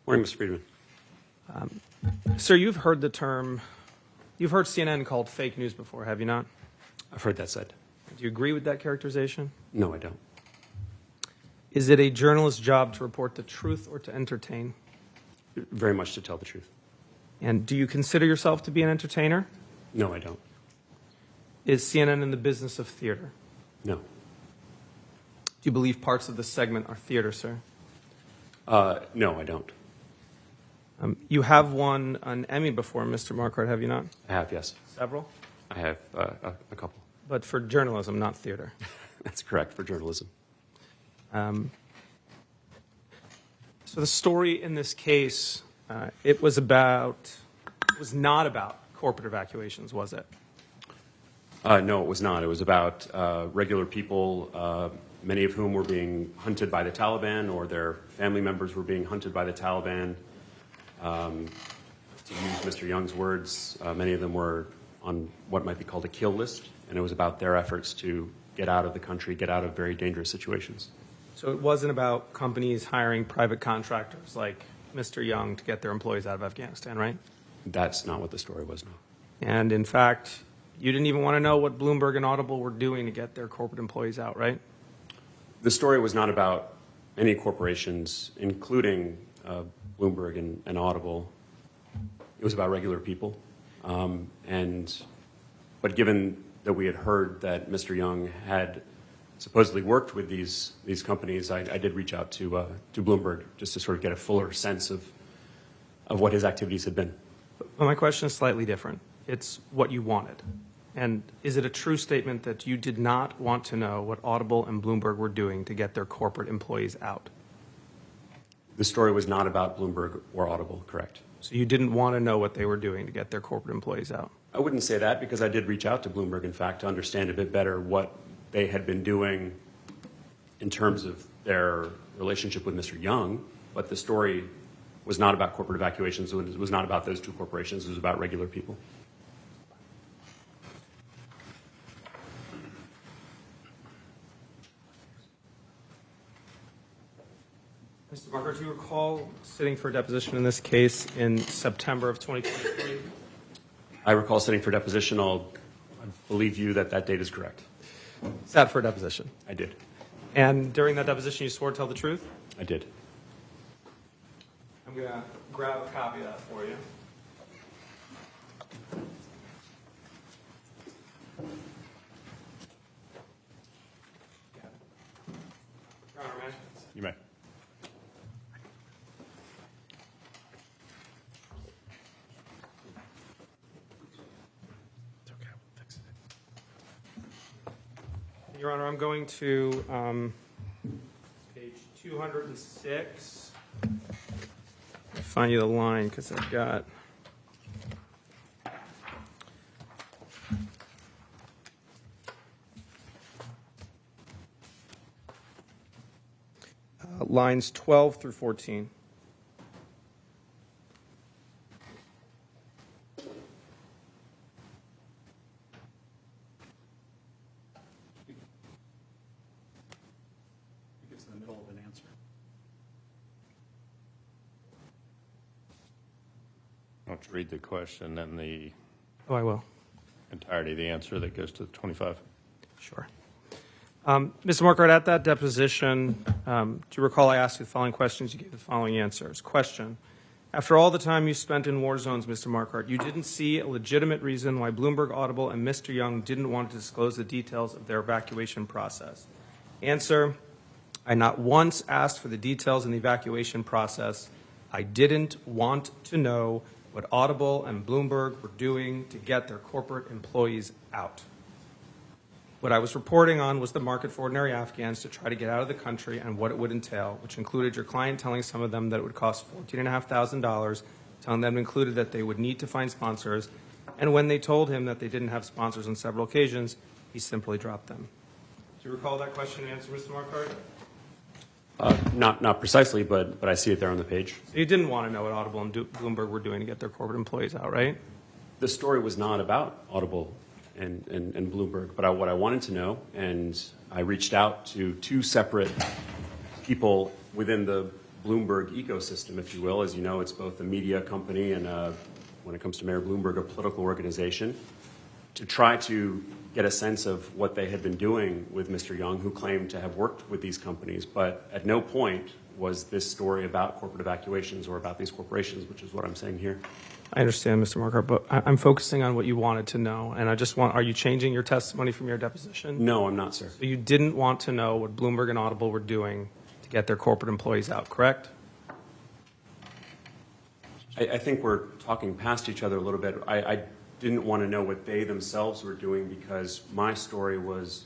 Morning, Mr. Friedman. Sir, you've heard CNN called fake news before, have you not? I've heard that said. Do you agree with that characterization? No, I don't. Is it a journalist's job to report the truth or to entertain? Very much to tell the truth. And do you consider yourself to be an entertainer? No, I don't. Is CNN in the business of theater? No. Do you believe parts of this segment are theater, sir? No, I don't. You have won an Emmy before, Mr. Marquardt, have you not? I have, yes. Several? I have a couple. But for journalism, not theater. That's correct, for journalism. So the story in this case, it was not about corporate evacuations, was it? No, it was not. It was about regular people, many of whom were being hunted by the Taliban or their family members were being hunted by the Taliban. To use Mr. Young's words, many of them were on what might be called a kill list, and it was about their efforts to get out of the country, get out of very dangerous situations. So it wasn't about companies hiring private contractors like Mr. Young to get their employees out of Afghanistan, right? That's not what the story was, no. And in fact, you didn't even want to know what Bloomberg and Audible were doing to get their corporate employees out, right? The story was not about any corporations, including Bloomberg and Audible. It was about regular people. But given that we had heard that Mr. Young had supposedly worked with these companies, I did reach out to Bloomberg just to sort of get a fuller sense of what his activities had been. But my question is slightly different. It's what you wanted. And is it a true statement that you did not want to know what Audible and Bloomberg were doing to get their corporate employees out? The story was not about Bloomberg or Audible, correct? So you didn't want to know what they were doing to get their corporate employees out? I wouldn't say that because I did reach out to Bloomberg, in fact, to understand a bit better what they had been doing in terms of their relationship with Mr. Young. But the story was not about corporate evacuations. It was not about those two corporations. It was about regular people. Mr. Marquardt, do you recall sitting for a deposition in this case in September of 2023? I recall sitting for deposition. I believe you that date is correct. Sat for a deposition. I did. And during that deposition, you swore to tell the truth? I did. I'm going to grab a copy of that for you. Your Honor, may I? You may. Your Honor, I'm going to page 206. I'll find you the line because I've got. Lines 12 through 14. It's in the middle of an answer. Why don't you read the question and the Oh, I will. entirety of the answer that goes to the 25? Sure. Mr. Marquardt, at that deposition, do you recall I asked you the following questions? You gave the following answers. Question. After all the time you spent in war zones, Mr. Marquardt, you didn't see a legitimate reason why Bloomberg, Audible, and Mr. Young didn't want to disclose the details of their evacuation process. Answer. I not once asked for the details in the evacuation process. I didn't want to know what Audible and Bloomberg were doing to get their corporate employees out. What I was reporting on was the market for ordinary Afghans to try to get out of the country and what it would entail, which included your client telling some of them that it would cost $14,500, telling them it included that they would need to find sponsors, and when they told him that they didn't have sponsors on several occasions, he simply dropped them. Do you recall that question and answer, Mr. Marquardt? Not precisely, but I see it there on the page. So you didn't want to know what Audible and Bloomberg were doing to get their corporate employees out, right? The story was not about Audible and Bloomberg, but what I wanted to know, and I reached out to two separate people within the Bloomberg ecosystem, if you will. As you know, it's both a media company and, when it comes to Mayor Bloomberg, a political organization, to try to get a sense of what they had been doing with Mr. Young, who claimed to have worked with these companies. But at no point was this story about corporate evacuations or about these corporations, which is what I'm saying here. I understand, Mr. Marquardt, but I'm focusing on what you wanted to know. And I just want, are you changing your testimony from your deposition? No, I'm not, sir. So you didn't want to know what Bloomberg and Audible were doing to get their corporate employees out, correct? I think we're talking past each other a little bit. I didn't want to know what they themselves were doing because my story was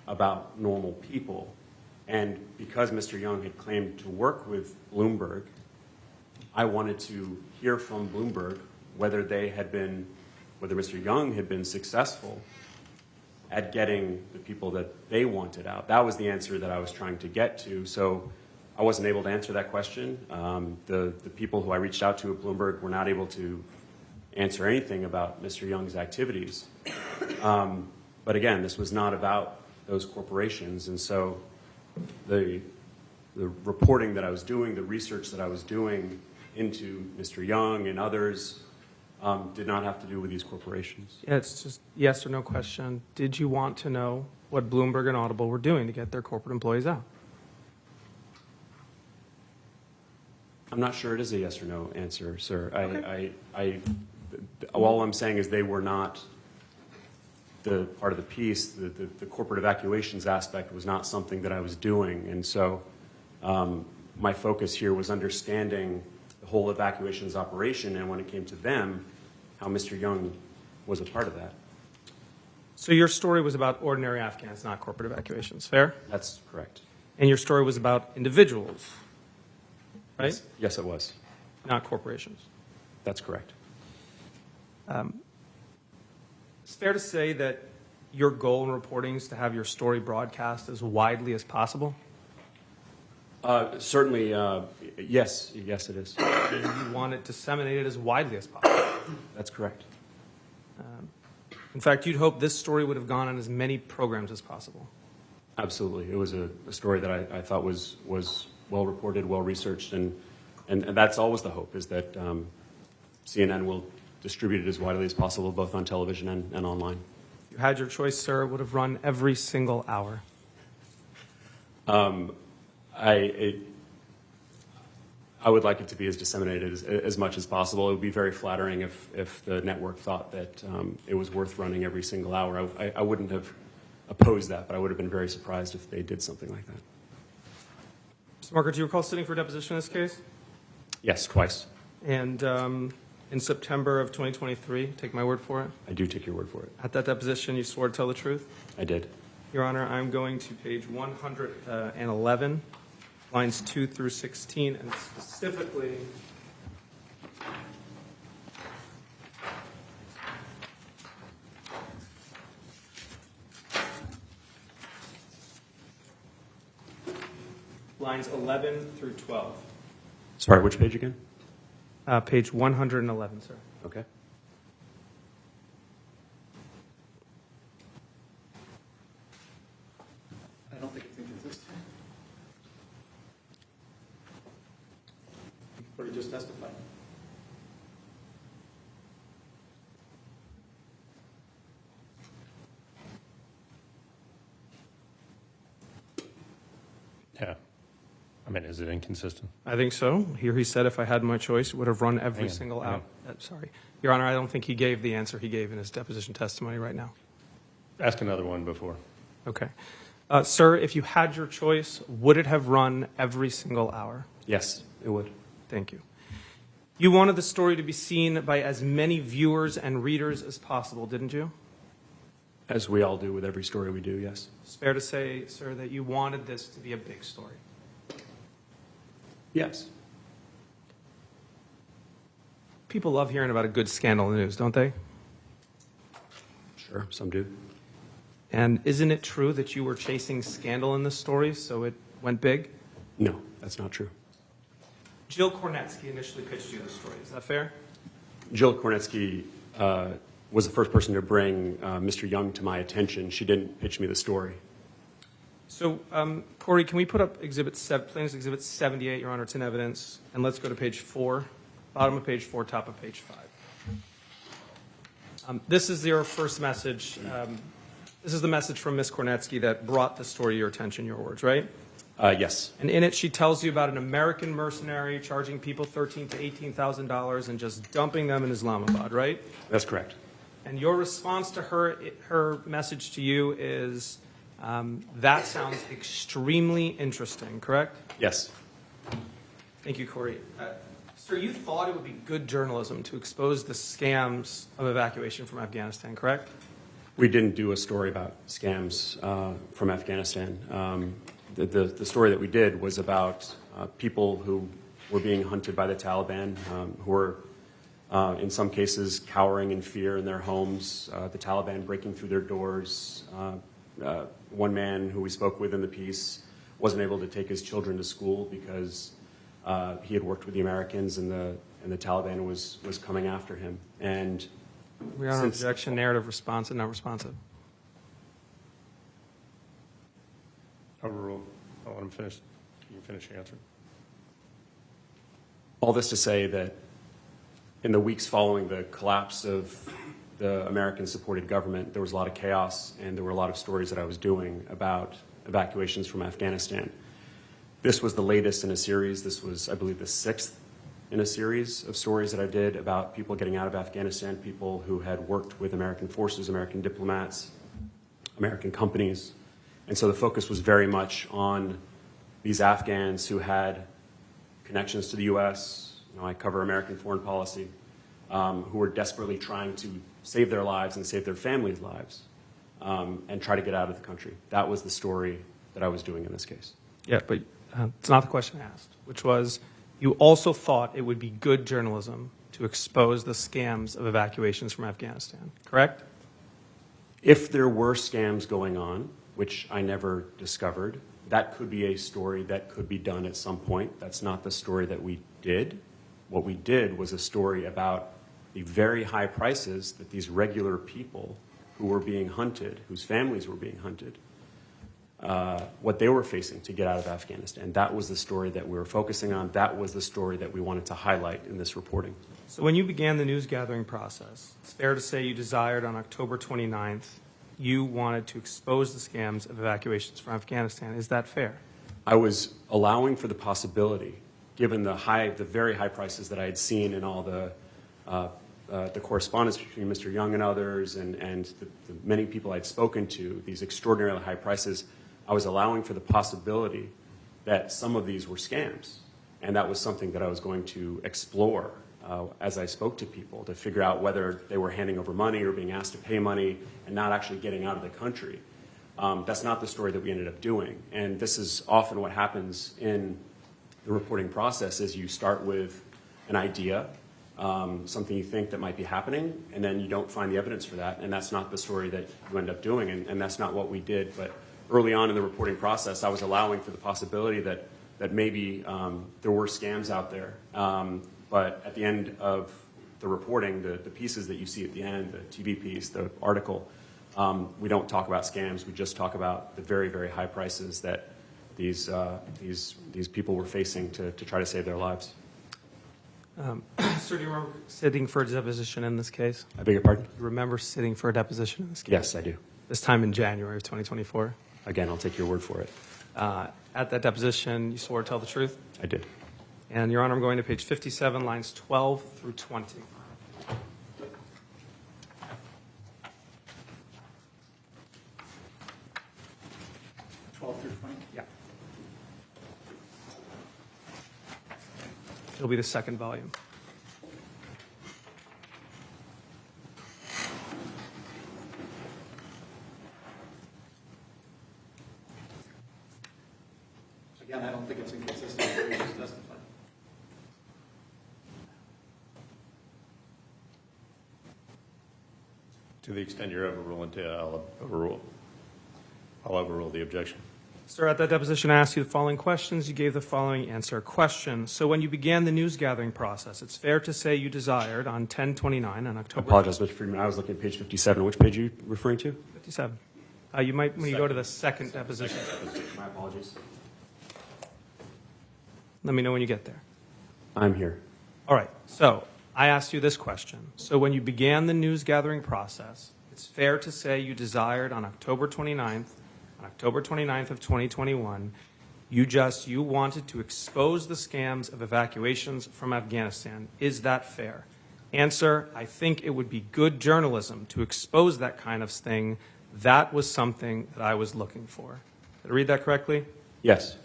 about normal people. And because Mr. Young had claimed to work with Bloomberg, I wanted to hear from Bloomberg whether Mr. Young had been successful at getting the people that they wanted out. That was the answer that I was trying to get to. So I wasn't able to answer that question. The people who I reached out to at Bloomberg were not able to answer anything about Mr. Young's activities. But again, this was not about those corporations. And so the reporting that I was doing, the research that I was doing into Mr. Young and others did not have to do with these corporations. Yeah, it's just yes or no question. Did you want to know what Bloomberg and Audible were doing to get their corporate employees out? I'm not sure it is a yes or no answer, sir. Okay. All I'm saying is they were not the part of the piece. The corporate evacuations aspect was not something that I was doing. And so my focus here was understanding the whole evacuations operation, and when it came to them, how Mr. Young was a part of that. So your story was about ordinary Afghans, not corporate evacuations, fair? That's correct. And your story was about individuals, right? Yes, it was. Not corporations. That's correct. It's fair to say that your goal in reporting is to have your story broadcast as widely as possible? Certainly, yes. Yes, it is. And you want it disseminated as widely as possible? That's correct. In fact, you'd hope this story would have gone on as many programs as possible. Absolutely. It was a story that I thought was well reported, well researched, and that's always the hope, is that CNN will distribute it as widely as possible, both on television and online. If you had your choice, sir, it would have run every single hour. I would like it to be as disseminated as much as possible. It would be very flattering if the network thought that it was worth running every single hour. I wouldn't have opposed that, but I would have been very surprised if they did something like that. Mr. Marquardt, do you recall sitting for deposition in this case? Yes, twice. And in September of 2023, take my word for it, I do take your word for it. at that deposition you swore to tell the truth? I did. Your Honor, I'm going to page 111, lines 2 through 16, and specifically lines 11 through 12. Sorry, which page again? Page 111, sir. Okay. I don't think it's inconsistent. Or you just testified. Yeah. I mean, is it inconsistent? I think so. Here he said if I had my choice, it would have run every Hang on, single hang out. Sorry. Your Honor, I don't think he gave the answer he gave in his deposition testimony right now. Ask another one before. Okay. Sir, if you had your choice, would it have run every single hour? Yes, it would. Thank you. You wanted the story to be seen by as many viewers and readers as possible, didn't you? As we all do with every story we do, yes. It's fair to say, sir, that you wanted this to be a big story. Yes. People love hearing about a good scandal in the news, don't they? Sure, some do. And isn't it true that you were chasing scandal in this story, so it went big? No, that's not true. Jill Kornetsky initially pitched you this story. Is that fair? Jill Kornetsky was the first person to bring Mr. Young to my attention. She didn't pitch me the story. So, Corey, can we put up Plaintiff's Exhibit 78, Your Honor? It's in evidence. And let's go to page 4, bottom of page 4, top of page 5. This is your first message. This is the message from Ms. Kornetsky that brought the story to your attention, your words, right? Yes. And in it, she tells you about an American mercenary charging people $13,000 to $18,000 and just dumping them in Islamabad, right? That's correct. And your response to her message to you is, that sounds extremely interesting, correct? Yes. Thank you, Corey. Sir, you thought it would be good journalism to expose the scams of evacuation from Afghanistan, correct? We didn't do a story about scams from Afghanistan. The story that we did was about people who were being hunted by the Taliban, who were, in some cases, cowering in fear in their homes, the Taliban breaking through their doors. One man who we spoke with in the piece wasn't able to take his children to school because he had worked with the Americans and the Taliban was coming after him. And We are on objection, narrative, responsive, not responsive. Overruled. I'll let him finish. You can finish your answer. all this to say that in the weeks following the collapse of the American-supported government, there was a lot of chaos, and there were a lot of stories that I was doing about evacuations from Afghanistan. This was the latest in a series. This was, I believe, the sixth in a series of stories that I did about people getting out of Afghanistan, people who had worked with American forces, American diplomats, American companies. And so the focus was very much on these Afghans who had connections to the U.S. I cover American foreign policy, who were desperately trying to save their lives and save their families' lives and try to get out of the country. That was the story that I was doing in this case. Yeah, but it's not the question asked, which was, you also thought it would be good journalism to expose the scams of evacuations from Afghanistan, correct? If there were scams going on, which I never discovered, that could be a story that could be done at some point. That's not the story that we did. What we did was a story about the very high prices that these regular people who were being hunted, whose families were being hunted, what they were facing to get out of Afghanistan. That was the story that we were focusing on. That was the story that we wanted to highlight in this reporting. So when you began the news gathering process, it's fair to say you desired on October 29th, you wanted to expose the scams of evacuations from Afghanistan. Is that fair? I was allowing for the possibility, given the very high prices that I had seen in all the correspondence between Mr. Young and others and the many people I'd spoken to, these extraordinarily high prices, I was allowing for the possibility that some of these were scams. And that was something that I was going to explore as I spoke to people to figure out whether they were handing over money or being asked to pay money and not actually getting out of the country. That's not the story that we ended up doing. And this is often what happens in the reporting process is you start with an idea, something you think that might be happening, and then you don't find the evidence for that. And that's not the story that you end up doing, and that's not what we did. But early on in the reporting process, I was allowing for the possibility that maybe there were scams out there. But at the end of the reporting, the pieces that you see at the end, the TV piece, the article, we don't talk about scams. We just talk about the very, very high prices that these people were facing to try to save their lives. Sir, do you remember sitting for a deposition in this case? I beg your pardon? Do you remember sitting for a deposition in this case? Yes, I do. This time in January of 2024? Again, I'll take your word for it. At that deposition, you swore to tell the truth? I did. And, Your Honor, I'm going to page 57, lines 12 through 20. Yeah. It'll be the second volume. Again, I don't think it's inconsistent with what you just testified. To the extent you're overruling, I'll overrule the objection. Sir, at that deposition, I asked you the following questions. You gave the following answer. Question. So when you began the news gathering process, it's fair to say you desired on 10/29 on I October... apologize, Mr. Friedman. I was looking at page 57. Which page are you referring to? 57. You might, when you go to the second deposition, My apologies. let me know when you get there. I'm here. All right, so I asked you this question. So when you began the news gathering process, it's fair to say you desired on October 29th of 2021, you wanted to expose the scams of evacuations from Afghanistan. Is that fair? Answer, I think it would be good journalism to expose that kind of thing. That was something that I was looking for. Did I read that correctly? Yes.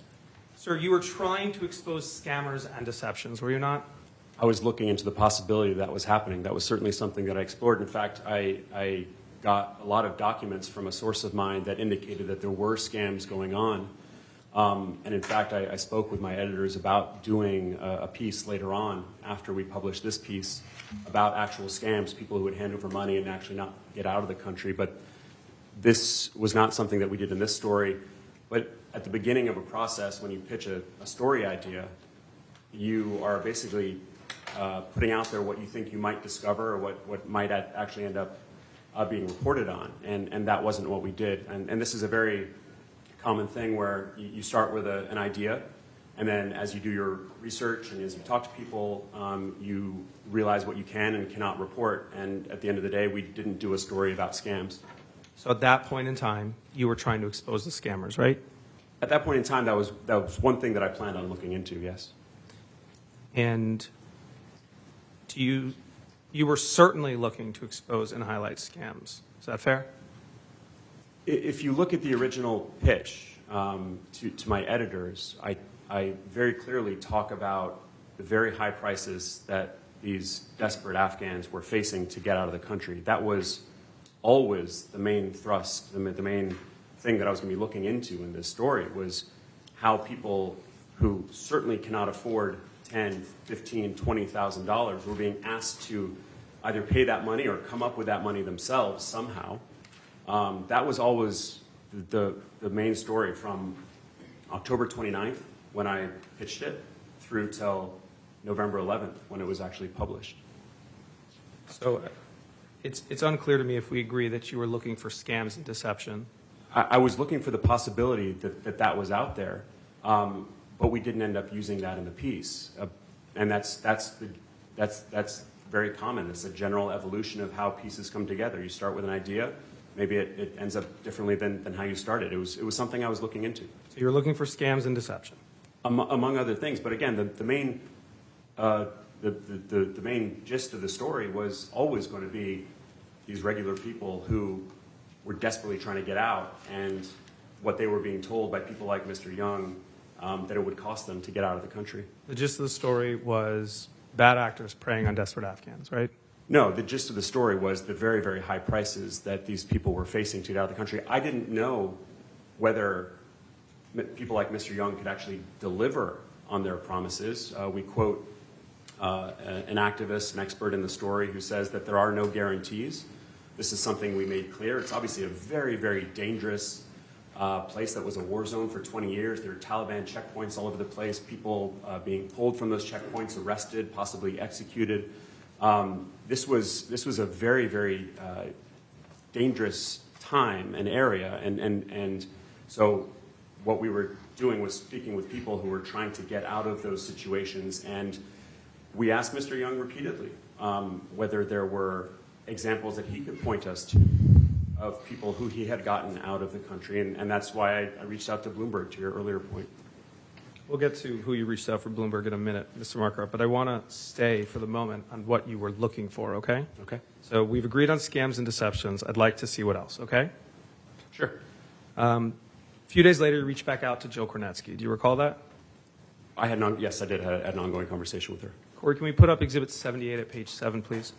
Sir, you were trying to expose scammers and deceptions, were you not? I was looking into the possibility that was happening. That was certainly something that I explored. In fact, I got a lot of documents from a source of mine that indicated that there were scams going on. And in fact, I spoke with my editors about doing a piece later on after we published this piece about actual scams, people who would hand over money and actually not get out of the country. But this was not something that we did in this story. But at the beginning of a process, when you pitch a story idea, you are basically putting out there what you think you might discover or what might actually end up being reported on. And that wasn't what we did. And this is a very common thing where you start with an idea, and then as you do your research and as you talk to people, you realize what you can and cannot report. And at the end of the day, we didn't do a story about scams. So at that point in time, you were trying to expose the scammers, right? At that point in time, that was one thing that I planned on looking into, yes. And you were certainly looking to expose and highlight scams. Is that fair? If you look at the original pitch to my editors, I very clearly talk about the very high prices that these desperate Afghans were facing to get out of the country. That was always the main thrust, the main thing that I was going to be looking into in this story was how people who certainly cannot afford $10,000, $15,000, $20,000 were being asked to either pay that money or come up with that money themselves somehow. That was always the main story from October 29th, when I pitched it, through till November 11th, when it was actually published. So it's unclear to me if we agree that you were looking for scams and deception. I was looking for the possibility that was out there, but we didn't end up using that in the piece. And that's very common. It's a general evolution of how pieces come together. You start with an idea. Maybe it ends up differently than how you started. It was something I was looking into. So you're looking for scams and deception. Among other things. But again, the main gist of the story was always going to be these regular people who were desperately trying to get out, and what they were being told by people like Mr. Young that it would cost them to get out of the country. The gist of the story was bad actors preying on desperate Afghans, right? No, the gist of the story was the very, very high prices that these people were facing to get out of the country. I didn't know whether people like Mr. Young could actually deliver on their promises. We quote an activist, an expert in the story, who says that there are no guarantees. This is something we made clear. It's obviously a very, very dangerous place that was a war zone for 20 years. There are Taliban checkpoints all over the place, people being pulled from those checkpoints, arrested, possibly executed. This was a very, very dangerous time and area, and so what we were doing was speaking with people who were trying to get out of those situations, and we asked Mr. Young repeatedly whether there were examples that he could point us to of people who he had gotten out of the country, and that's why I reached out to Bloomberg, to your earlier point. We'll get to who you reached out for Bloomberg in a minute, Mr. Marquardt, but I want to stay for the moment on what you were looking for, okay? Okay. So we've agreed on scams and deceptions. I'd like to see what else, okay? Sure. A few days later, you reached back out to Jill Kornetsky. Do you recall that? Yes, I did have an ongoing conversation with her. Corey, can we put up Exhibit 78 at page 7, please?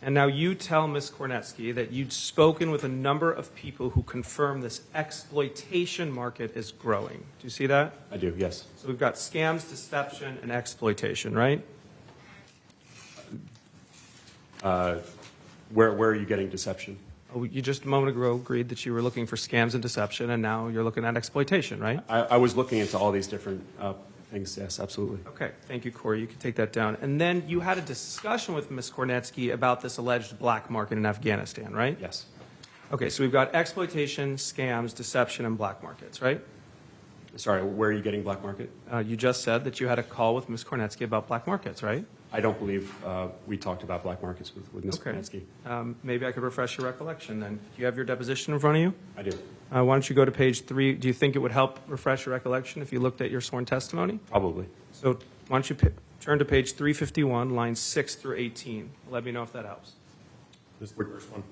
And now you tell Ms. Kornetsky that you'd spoken with a number of people who confirm this exploitation market is growing. Do you see that? I do, yes. So we've got scams, deception, and exploitation, right? Where are you getting deception? Oh, you just a moment ago agreed that you were looking for scams and deception, and now you're looking at exploitation, right? I was looking into all these different things, yes, absolutely. Okay, thank you, Corey. You can take that down. And then you had a discussion with Ms. Kornetsky about this alleged black market in Afghanistan, right? Yes. Okay, so we've got exploitation, scams, deception, and black markets, right? Sorry, where are you getting black market? You just said that you had a call with Ms. Kornetsky about black markets, right? I don't believe we talked about black markets with Ms. Okay. Kornetsky. Maybe I could refresh your recollection then. Do you have your deposition in front of you? I do. Why don't you go to page 3? Do you think it would help refresh your recollection if you looked at your sworn testimony? Probably. So why don't you turn to page 351, lines 6 through 18. Let me know if that helps. This is the first one.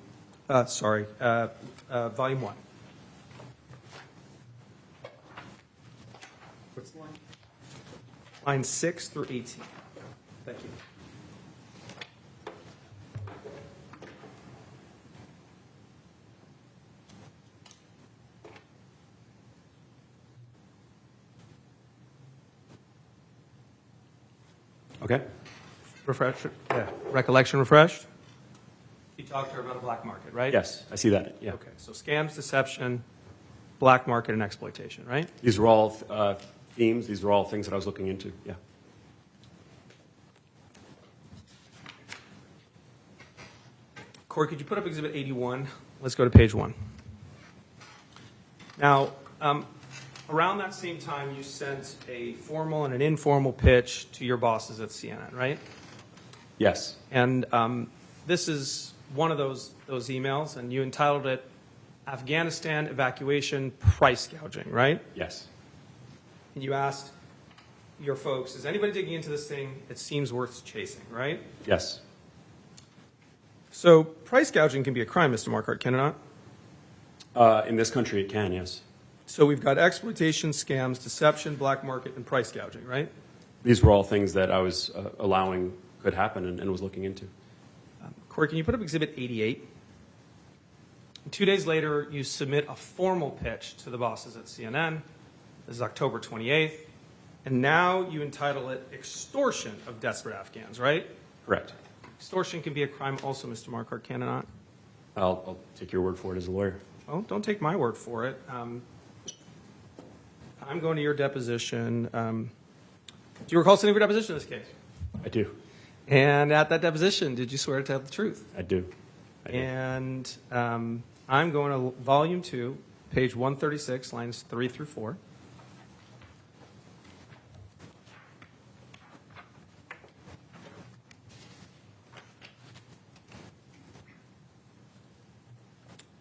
Volume 1. What's the line? Lines 6 through 18. Thank you. Okay. Recollection refreshed? You talked to her about a black market, right? Yes, I see that. Yeah. Okay, so scams, deception, black market, and exploitation, right? These are all themes. These are all things that I was looking into. Yeah. Corey, could you put up Exhibit 81? Let's go to page 1. Now, around that same time, you sent a formal and an informal pitch to your bosses at CNN, right? Yes. And this is one of those emails, and you entitled it Afghanistan Evacuation Price Gouging, right? Yes. And you asked your folks, is anybody digging into this thing? It seems worth chasing, right? Yes. So price gouging can be a crime, Mr. Marquardt, can it not? In this country, it can. Yes. So we've got exploitation, scams, deception, black market, and price gouging, right? These were all things that I was allowing could happen and was looking into. Corey, can you put up Exhibit 88? And 2 days later, you submit a formal pitch to the bosses at CNN. This is October 28th. And now you entitle it Extortion of Desperate Afghans, right? Correct. Extortion can be a crime also, Mr. Marquardt, can it not? I'll take your word for it as a lawyer. Well, don't take my word for it. I'm going to your deposition. Do you recall sitting for deposition in this case? I do. And at that deposition, did you swear to tell the truth? I do. I do. And I'm going to Volume 2, page 136, lines 3 through 4.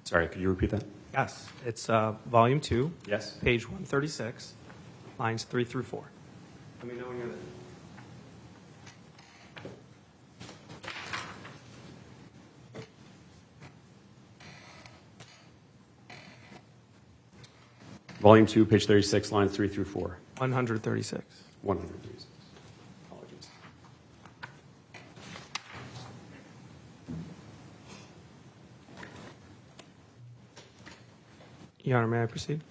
Sorry, could you repeat that? Yes, it's Volume 2, Yes. page 136, lines 3 through 4. Let me know when you're there. Volume 2, page 36, lines 3 through 4. 136. 136. Apologies. Your Honor, may I proceed?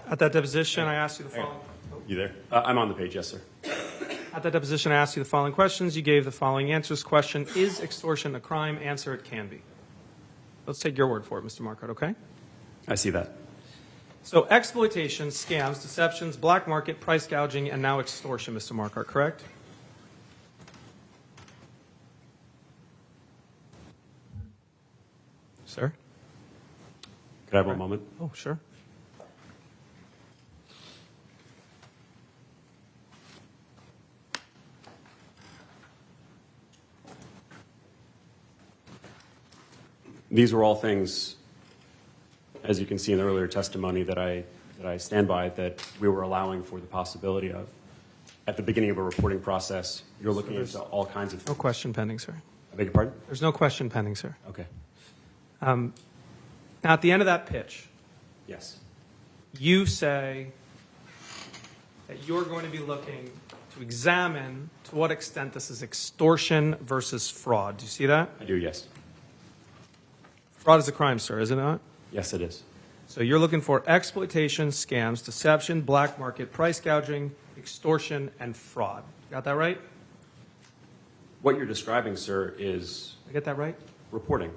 At that deposition, I asked you the following. You there? I'm on the page, yes, sir. At that deposition, I asked you the following questions. You gave the following answers. Question, is extortion a crime? Answer, it can be. Let's take your word for it, Mr. Marquardt, okay? I see that. So exploitation, scams, deceptions, black market, price gouging, and now extortion, Mr. Marquardt, correct? Sir? Could I have one moment? Oh, sure. These were all things, as you can see in the earlier testimony, that I stand by, that we were allowing for the possibility of. At the beginning of a reporting process, you're looking into all kinds of No things. question pending, sir. I beg your pardon? There's no question pending, sir. Okay. Now, at the end of that pitch, Yes. you say that you're going to be looking to examine to what extent this is extortion versus fraud. Do you see that? I do, yes. Fraud is a crime, sir, is it not? Yes, it is. So you're looking for exploitation, scams, deception, black market, price gouging, extortion, and fraud. Got that right? What you're describing, sir, is I get that right? reporting.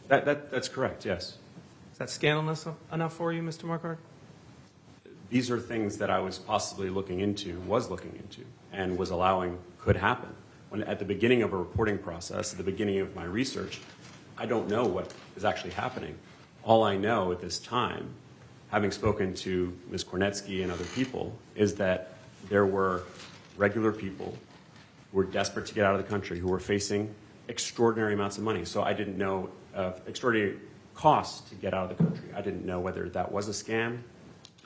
That's correct, yes. Is that scandalous enough for you, Mr. Marquardt? These are things that I was possibly was looking into, and was allowing could happen. when at the beginning of a reporting process, at the beginning of my research, I don't know what is actually happening. All I know at this time, having spoken to Ms. Kornetsky and other people, is that there were regular people who were desperate to get out of the country, who were facing extraordinary amounts of money. So I didn't know extraordinary costs to get out of the country. I didn't know whether that was a scam.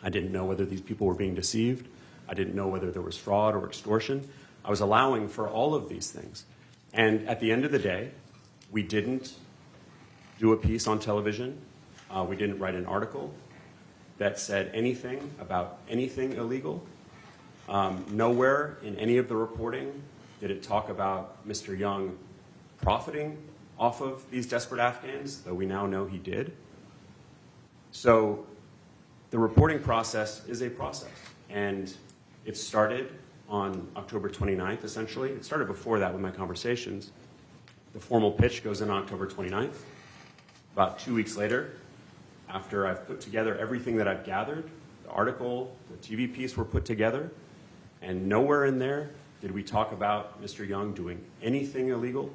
I didn't know whether these people were being deceived. I didn't know whether there was fraud or extortion. I was allowing for all of these things. And at the end of the day, we didn't do a piece on television. We didn't write an article that said anything about anything illegal. Nowhere in any of the reporting did it talk about Mr. Young profiting off of these desperate Afghans, though we now know he did. So the reporting process is a process, and it started on October 29th, essentially. It started before that with my conversations. The formal pitch goes in on October 29th. About 2 weeks later, after I've put together everything that I've gathered, the article, the TV piece were put together, and nowhere in there did we talk about Mr. Young doing anything illegal.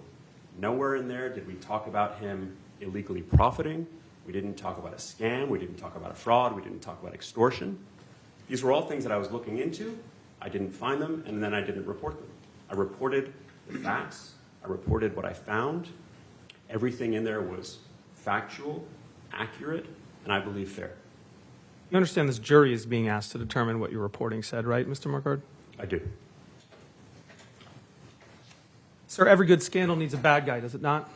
Nowhere in there did we talk about him illegally profiting. We didn't talk about a scam. We didn't talk about a fraud. We didn't talk about extortion. These were all things that I was looking into. I didn't find them, and then I didn't report them. I reported the facts. I reported what I found. Everything in there was factual, accurate, and I believe fair. You understand this jury is being asked to determine what your reporting said, right, Mr. Marquardt? I do. Sir, every good scandal needs a bad guy, does it not?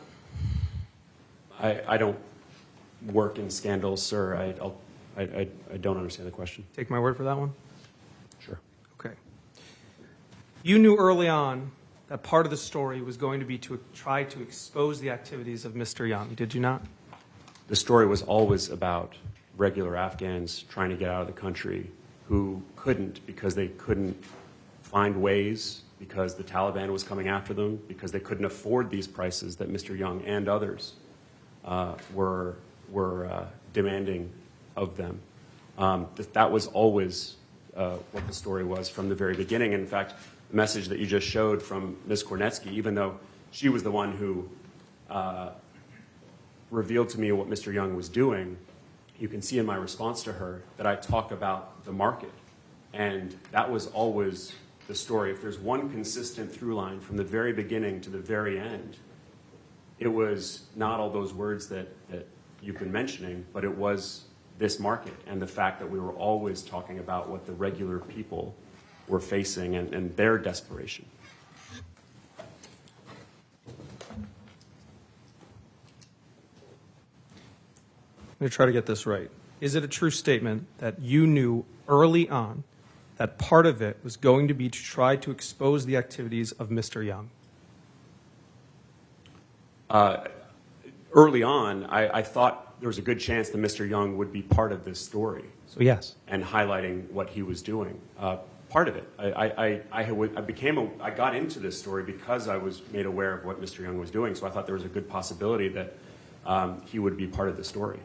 I don't work in scandals, sir. I don't understand the question. Take my word for that one. Sure. Okay. You knew early on that part of the story was going to be to try to expose the activities of Mr. Young, did you not? The story was always about regular Afghans trying to get out of the country who couldn't because they couldn't find ways, because the Taliban was coming after them, because they couldn't afford these prices that Mr. Young and others were demanding of them. That was always what the story was from the very beginning. In fact, the message that you just showed from Ms. Kornetsky, even though she was the one who revealed to me what Mr. Young was doing, you can see in my response to her that I talk about the market. And that was always the story. If there's one consistent through line from the very beginning to the very end, it was not all those words that you've been mentioning, but it was this market and the fact that we were always talking about what the regular people were facing and their desperation. I'm going to try to get this right. Is it a true statement that you knew early on that part of it was going to be to try to expose the activities of Mr. Young? Early on, I thought there was a good chance that Mr. Young would be part of this story. So yes. And highlighting what he was doing. Part of it. I got into this story because I was made aware of what Mr. Young was doing, so I thought there was a good possibility that he would be part of the story.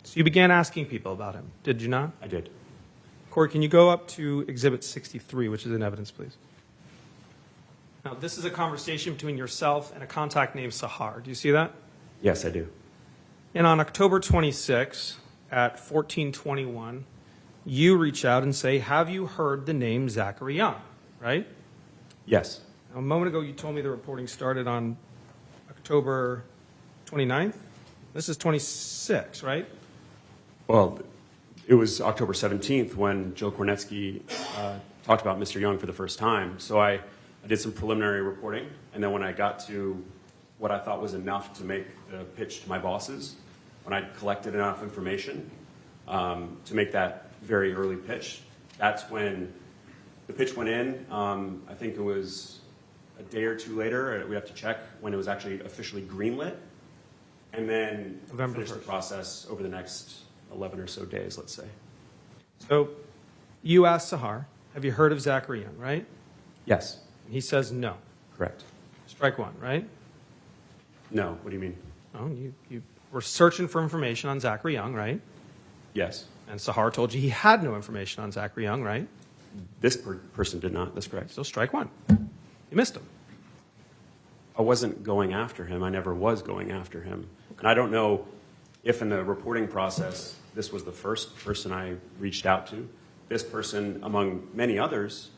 So you began asking people about him, did you not? I did. Corey, can you go up to Exhibit 63, which is in evidence, please? Now, this is a conversation between yourself and a contact named Sahar. Do you see that? Yes, I do. And on October 26 at 14:21, you reach out and say, have you heard the name Zachary Young, right? Yes. Now, a moment ago, you told me the reporting started on October 29th. This is 26, right? Well, it was October 17th when Jill Kornetsky talked about Mr. Young for the first time. So I did some preliminary reporting, and then when I got to what I thought was enough to make the pitch to my bosses, when I collected enough information to make that very early pitch, that's when the pitch went in. I think it was a day or two later. We have to check when it was actually officially greenlit, and then November finish the 1st. process over the next 11 or so days, let's say. So you asked Sahar, have you heard of Zachary Young, right? Yes. And he says no. Correct. Strike one, right? No. What do you mean? Oh, you were searching for information on Zachary Young, right? Yes. And Sahar told you he had no information on Zachary Young, right? This person did not. That's correct. So strike one. You missed him. I wasn't going after him. I never was going after him. And I don't know if in the reporting process this was the first person I reached out to. This person, among many others,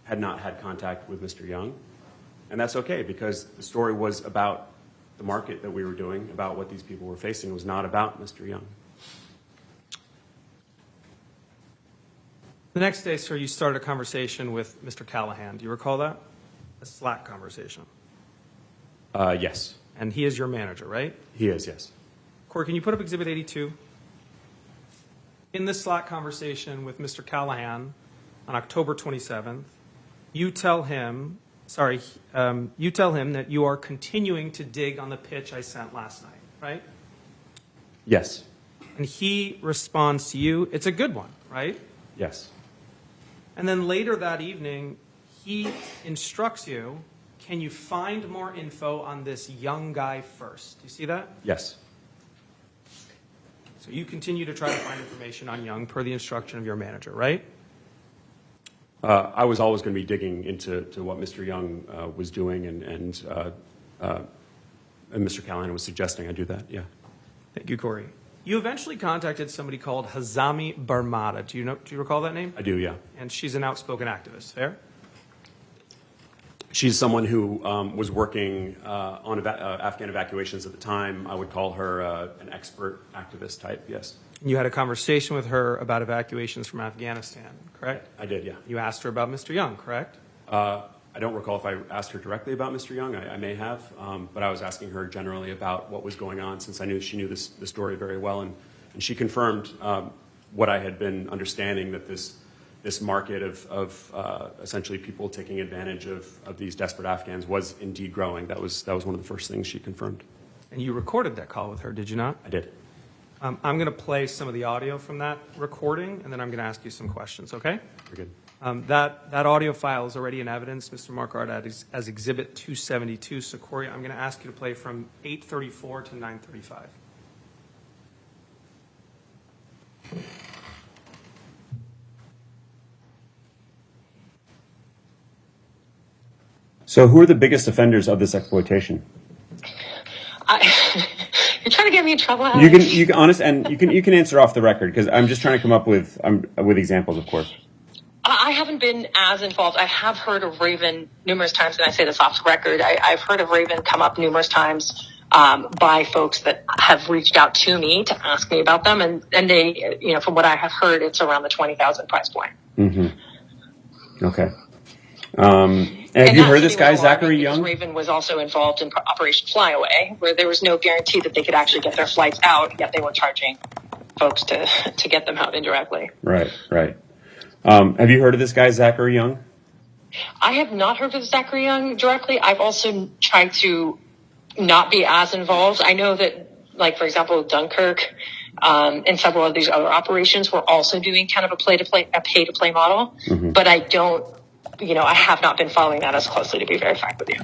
had not had contact with Mr. Young. And that's okay, because the story was about the market that we were doing, about what these people were facing. It was not about Mr. Young. The next day, sir, you started a conversation with Mr. Callahan. Do you recall that? A Slack conversation. Yes. And he is your manager, right? He is, yes. Corey, can you put up Exhibit 82? In this Slack conversation with Mr. Callahan on October 27th, you tell him that you are continuing to dig on the pitch I sent last night, right? Yes. And he responds to you, it's a good one, right? Yes. And then later that evening, he instructs you, can you find more info on this young guy first? Do you see that? Yes. So you continue to try to find information on Young per the instruction of your manager, right? I was always going to be digging into what Mr. Young was doing, and Mr. Callahan was suggesting I do that, yeah. Thank you, Corey. You eventually contacted somebody called Hazami Barmada. Do you recall that name? I do, yeah. And she's an outspoken activist, fair? She's someone who was working on Afghan evacuations at the time. I would call her an expert activist type, yes. You had a conversation with her about evacuations from Afghanistan, correct? I did, yeah. You asked her about Mr. Young, correct? I don't recall if I asked her directly about Mr. Young. I may have, but I was asking her generally about what was going on, since I knew she knew the story very well. And she confirmed what I had been understanding, that this market of essentially people taking advantage of these desperate Afghans was indeed growing. That was one of the first things she confirmed. And you recorded that call with her, did you not? I did. I'm going to play some of the audio from that recording, and then I'm going to ask you some questions, okay? Very good. That audio file is already in evidence, Mr. Marquardt, as Exhibit 272. So, Corey, I'm going to ask you to play from 8:34 to 9:35. So who are the biggest offenders of this exploitation? You're trying to get me in trouble, Alex. You can honest, and you can answer off the record, because I'm just trying to come up with examples, of course. I haven't been as involved. I have heard of Raven numerous times, and I say this off the record. I've heard of Raven come up numerous times by folks that have reached out to me to ask me about them, and they, from what I have heard, it's around the $20,000 price point. Mm-hmm. Okay. Have you heard this guy, Zachary Young? Raven was also involved in Operation Flyaway, where there was no guarantee that they could actually get their flights out, yet they were charging folks to get them out indirectly. Right. Have you heard of this guy, Zachary Young? I have not heard of Zachary Young directly. I've also tried to not be as involved. I know that, like, for example, Dunkirk and several of these other operations were also doing kind of a pay-to-play model, but I don't, I have not been following that as closely, to be very frank with you.